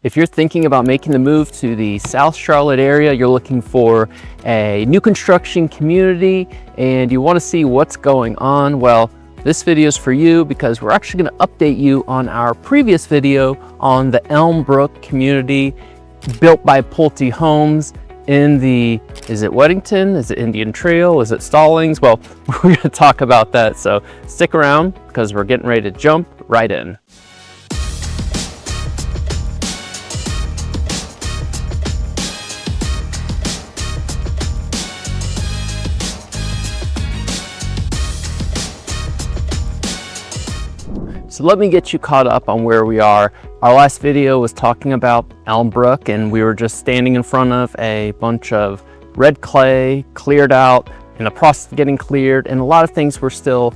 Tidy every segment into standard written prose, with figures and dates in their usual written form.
If you're thinking about making the move to the South Charlotte area, you're looking for a new construction community and you want to see what's going on, well, this video is for you because we're actually going to update you on our previous video on the Elmbrook community built by Pulte Homes in the, is it Weddington? Is it Indian Trail? Is it Stallings? Well, we're going to talk about that. So stick around because we're getting ready to jump right in. So let me get you caught up on where we are. Our last video was talking about Elmbrook and we were just standing in front of a bunch of red clay, cleared out, in the process of getting cleared, and a lot of things were still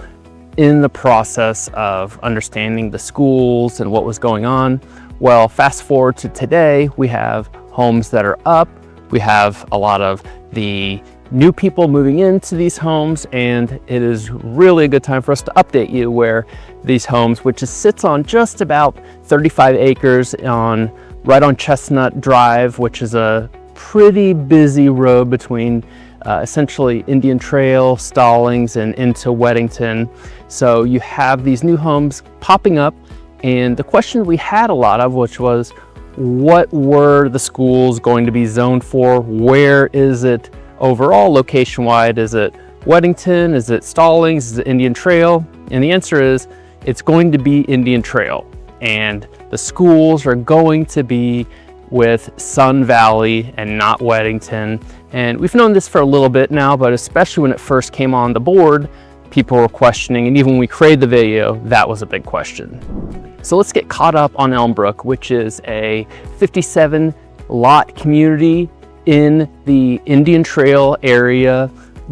in the process of understanding the schools and what was going on. Well, fast forward to today, we have homes that are up. We have a lot of the new people moving into these homes, and it is really a good time for us to update you where these homes, which sits on just about 35 acres right on Chestnut Drive, which is a pretty busy road between essentially Indian Trail, Stallings, and into Weddington. So you have these new homes popping up, and the question we had a lot of, which was, what were the schools going to be zoned for? Where is it overall location-wide? Is it Weddington? Is it Stallings? Is it Indian Trail? And the answer is, it's going to be Indian Trail. And the schools are going to be with Sun Valley and not Weddington. And we've known this for a little bit now, but especially when it first came on the board, people were questioning, and even when we created the video, that was a big question. So let's get caught up on Elmbrook, which is a 57 lot community in the Indian Trail area,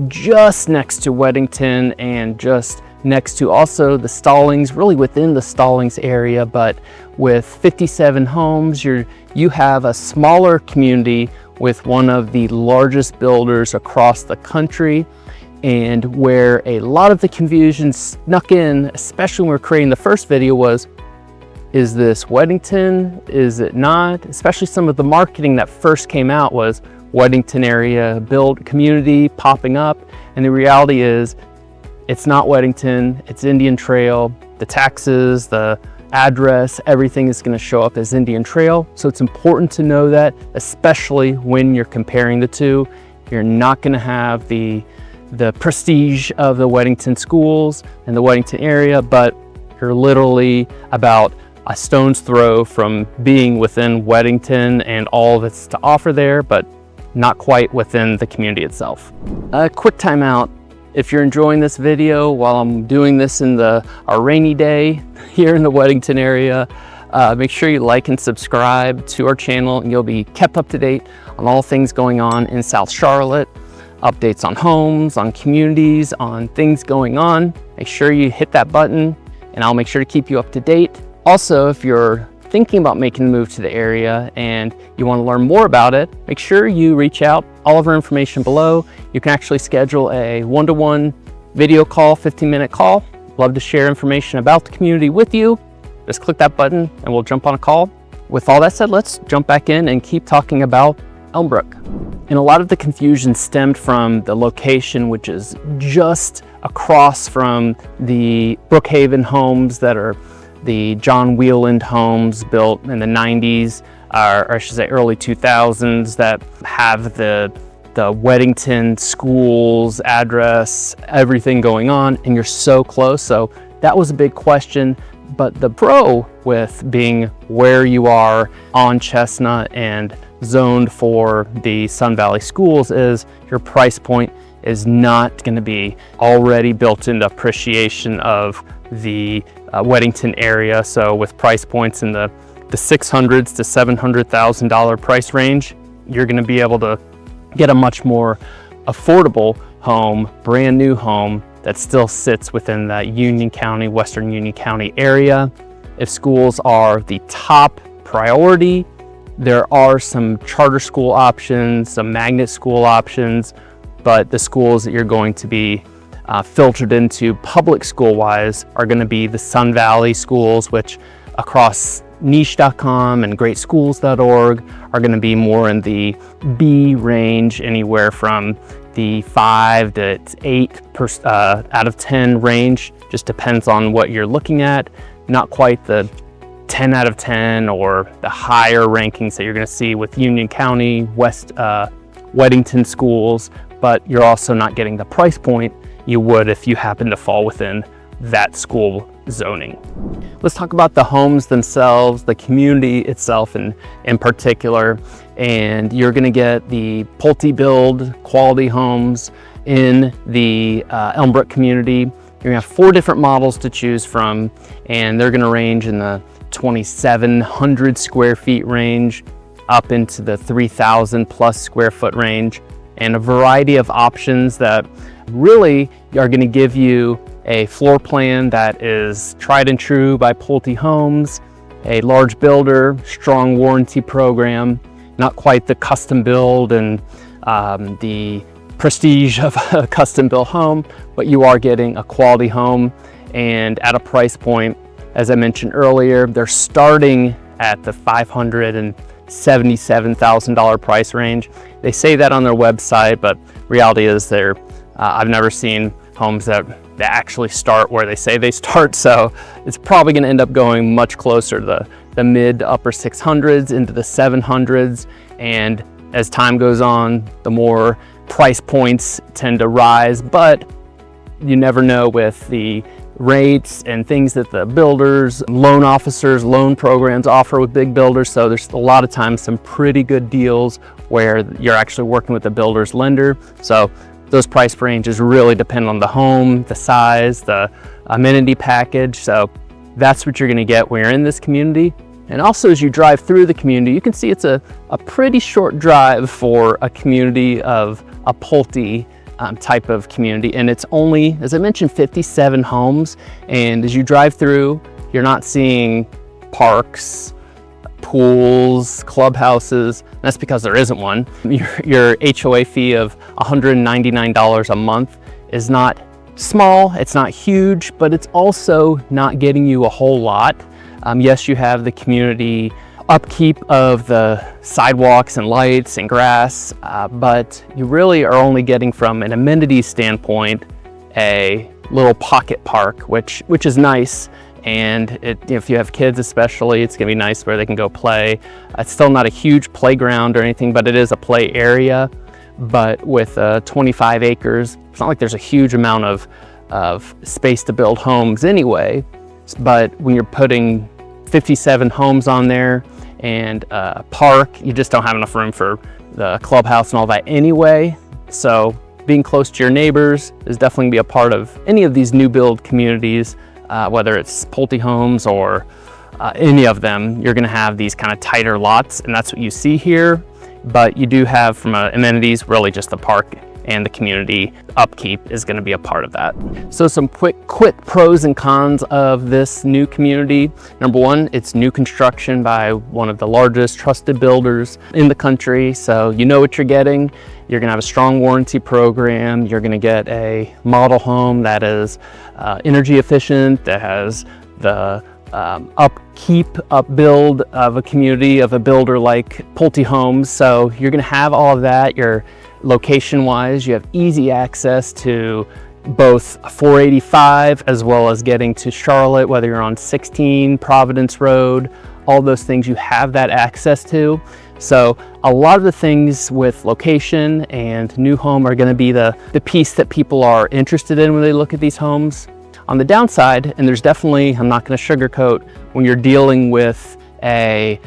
just next to Weddington and just next to also the Stallings, really within the Stallings area. But with 57 homes, you have a smaller community with one of the largest builders across the country, and where a lot of the confusion snuck in, especially when we were creating the first video, was, is this Weddington? Is it not? Especially some of the marketing that first came out was Weddington area build community popping up. And the reality is it's not Weddington, it's Indian Trail. The taxes, the address, everything is going to show up as Indian Trail. So it's important to know that, especially when you're comparing the two. You're not going to have the prestige of the Weddington schools and the Weddington area, but you're literally about a stone's throw from being within Weddington and all that's to offer there, but not quite within the community itself. A quick timeout. If you're enjoying this video while I'm doing this in a rainy day here in the Weddington area, make sure you like and subscribe to our channel, and you'll be kept up to date on all things going on in South Charlotte, updates on homes, on communities, on things going on. Make sure you hit that button and I'll make sure to keep you up to date. Also, if you're thinking about making the move to the area and you want to learn more about it, make sure you reach out. All of our information below. You can actually schedule a one-to-one video call, 15-minute call. Love to share information about the community with you. Just click that button and we'll jump on a call. With all that said, let's jump back in and keep talking about Elmbrook. And a lot of the confusion stemmed from the location, which is just across from the Brookhaven homes that are the John Wheeland homes built in the 90s, or I should say early 2000s, that have the Weddington schools, address, everything going on, and you're so close. So that was a big question. But the pro with being where you are on Chestnut and zoned for the Sun Valley schools is your price point is not going to be already built into appreciation of the Weddington area. So with price points in the $600,000 to $700,000 price range, you're going to be able to get a much more affordable home, brand new home that still sits within that Union County, Western Union County area. If schools are the top priority, there are some charter school options, some magnet school options, but the schools that you're going to be filtered into public school wise are going to be the Sun Valley schools, which across niche.com and greatschools.org are going to be more in the B range, anywhere from the 5 to 8 out of 10 range. Just depends on what you're looking at. Not quite the 10 out of 10 or the higher rankings that you're going to see with Union County, Weddington schools, but you're also not getting the price point you would if you happen to fall within that school zoning. Let's talk about the homes themselves, the community itself in particular. And you're going to get the Pulte build quality homes in the Elmbrook community. You're going to have 4 different models to choose from, and they're going to range in the 2,700 square feet range up into the 3,000 plus square foot range, and a variety of options that really are going to give you a floor plan that is tried and true by Pulte Homes, a large builder, strong warranty program, not quite the custom build and the prestige of a custom built home, but you are getting a quality home and at a price point. As I mentioned earlier, they're starting at the $577,000 price range. They say that on their website, but reality is I've never seen homes that actually start where they say they start, so it's probably going to end up going much closer to the mid to upper 600s into the 700s, and as time goes on, the more price points tend to rise, but you never know with the rates and things that the builders, loan officers, loan programs offer with big builders. So there's a lot of times some pretty good deals where you're actually working with the builder's lender. So those price ranges really depend on the home, the size, the amenity package. So that's what you're going to get when you're in this community. And also as you drive through the community, you can see it's a pretty short drive for a community of a Pulte type of community. And it's only, as I mentioned, 57 homes. And as you drive through, you're not seeing parks, pools, clubhouses. That's because there isn't one. Your HOA fee of $199 a month is not small, it's not huge, but it's also not getting you a whole lot. Yes, you have the community upkeep of the sidewalks and lights and grass, but you really are only getting, from an amenities standpoint, a little pocket park, which is nice. And if you have kids especially, it's gonna be nice where they can go play. It's still not a huge playground or anything, but it is a play area. But with 25 acres, it's not like there's a huge amount of space to build homes anyway. But when you're putting 57 homes on there and a park, you just don't have enough room for the clubhouse and all that anyway. So being close to your neighbors is definitely gonna be a part of any of these new build communities. Whether it's Pulte Homes or any of them, you're gonna have these kind of tighter lots, and that's what you see here. But you do have, from amenities, really just the park and the community upkeep is gonna be a part of that. So some quick pros and cons of this new community. Number one, it's new construction by one of the largest trusted builders in the country. So you know what you're getting. You're gonna have a strong warranty program. You're gonna get a model home that is energy efficient, that has the upbuild of a community of a builder like Pulte Homes. So you're gonna have all of that. You're location-wise, you have easy access to both 485 as well as getting to Charlotte, whether you're on 16 Providence Road, all those things you have that access to. So a lot of the things with location and new home are going to be the piece that people are interested in when they look at these homes. On the downside, and there's definitely, I'm not going to sugarcoat, when you're dealing with a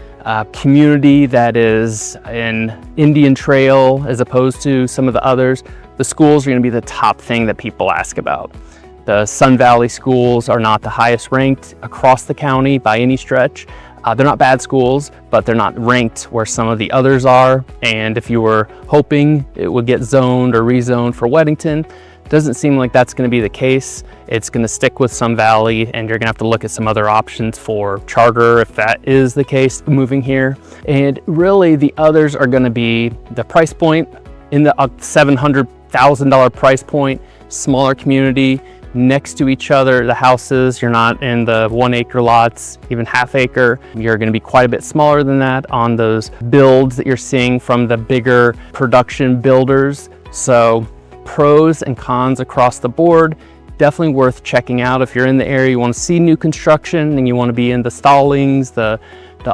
community that is in Indian Trail as opposed to some of the others, the schools are going to be the top thing that people ask about. The Sun Valley schools are not the highest ranked across the county by any stretch. They're not bad schools, but they're not ranked where some of the others are. And if you were hoping it would get zoned or rezoned for Weddington, doesn't seem like that's going to be the case. It's going to stick with Sun Valley, and you're going to have to look at some other options for charter if that is the case moving here. And really the others are going to be the price point in the $700,000 price point, smaller community, next to each other, the houses. You're not in the 1 acre lots, even half acre. You're going to be quite a bit smaller than that on those builds that you're seeing from the bigger production builders. So pros and cons across the board. Definitely worth checking out if you're in the area, you want to see new construction and you want to be in the Stallings, the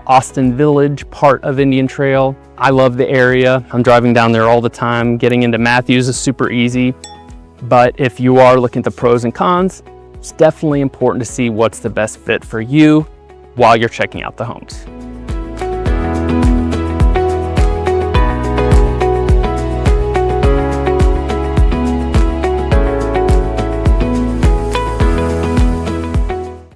Austin Village part of Indian Trail. I love the area. I'm driving down there all the time. Getting into Matthews is super easy. But if you are looking at the pros and cons, it's definitely important to see what's the best fit for you while you're checking out the homes.